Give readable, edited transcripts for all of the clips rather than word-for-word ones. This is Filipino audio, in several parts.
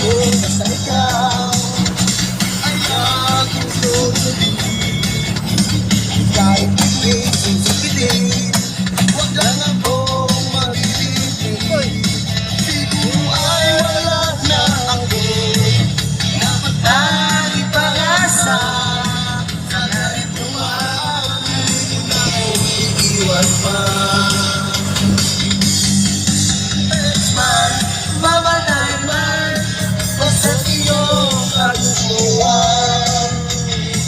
basta ikaw ay aking susundin. Kahit hindi susunodin, huwag lang akong magbibigay. Siguro ay wala na ako dapat ang ipag-asa. Sana ito maamin na ako iiwan pa. Man, mamatay man, basta iyong kagustuhan.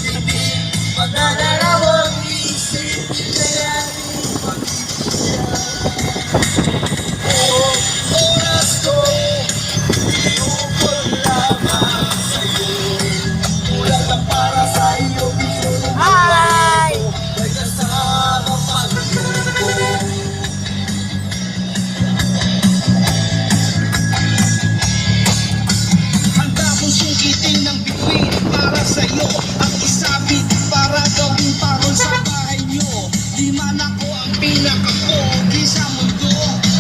Hindi magdadalawang isip, kaya oras ko, iukol lamang sa'yo. Kulang lang para sa iyo, gusto mo Hi! may kasama pag-ibig ko. Handa kong sukitin ng bituin para sa'yo. Ang isabit para gawing parol sa bahay nyo. Di man ako ang pinaka-pogi sa mundo,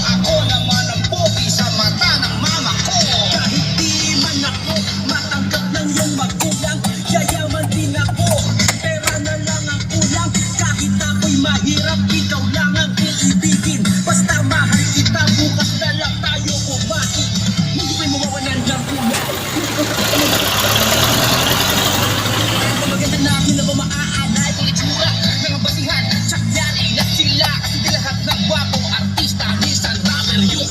ako naman ang pogi sa mata ng mama ko. Kahit di man ako matanggap ng iyong magulang, yayaman din ako, pera na lang ang kulang. Kahit ako'y mahirap, ikaw lang ang iibigin. Basta mahal kita, bukas na lang tayo kumain. Hindi ko'y mawawalan ng kulay. Maganda na ako na ba maaalay kung itsura ng ang basihan, sakyan, ilat sila. Kasi di lahat ng gwapo, artista, minsan rapper, yung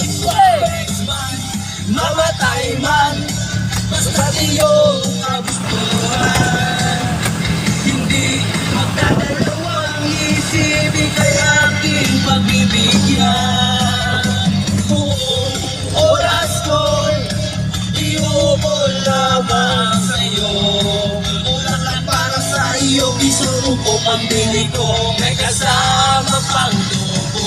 Man, mamatay man, basta iyong kagustuhan. Hindi magdadalawang isip, ika'y aking pagbibigyan. Buong oras ko'y iubol lamang sa'yo. Kulang lang para sa iyo, isuko pambili ko, may kasama pang tubo.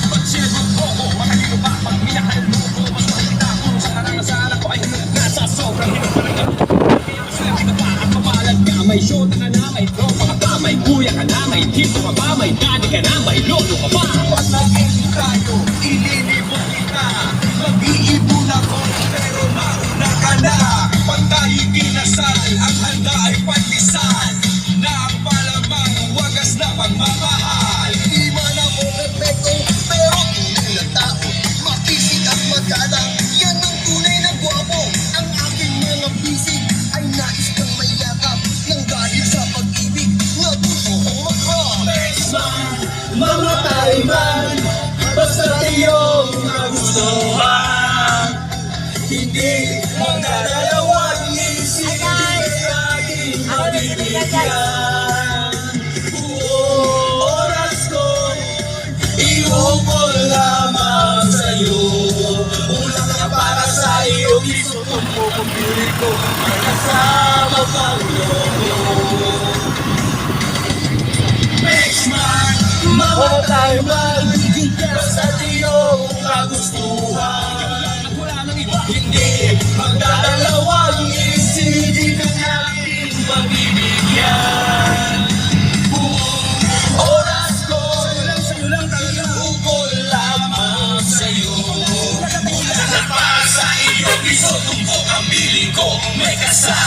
pag sinabot ko ko, matalino ba? Pag minahal mo ko, mas makikita ko sa karangasan ako ay nasa sobrang hirap pa ng kaya mas laki ka pa at mapalag ka. May shota ka na, may tropa ka pa, may kuya ka na, may tito ka pa, may daddy ka na, may lolo ka pa. Pag naging tayo, ililibot kita. Mag-iibon ako, pero mauna ka na. Pag tayo'y kinasal, ang handa ay pandesal na ang palamang wagas na pagmamahal. Di man ako perfecto, pero tunay na tao. Mapisig at magalang, yan ang tunay na gwapo. Ang aking mga bisig ay nais kang mayakap. Nang dahil sa pag-ibig, natuto kong mag-promise. Mamatay man, basta iyong nagustuhan. Hindi magdadalawang isip, aking pagbibigyan. Buong oras ko, iukol lamang sa'yo. Kulang na para sa iyo, gusto mo pumili ko, may kasama pang loob. Man, mamatay man, basta iyong kagustuhan. Hindi magdadalawang isip, ang aking pagbibigyan. Buong oras ko, iukol lamang sa'yo. Kulang na para sa iyo, gusto tumbok ang bili ko, may kasama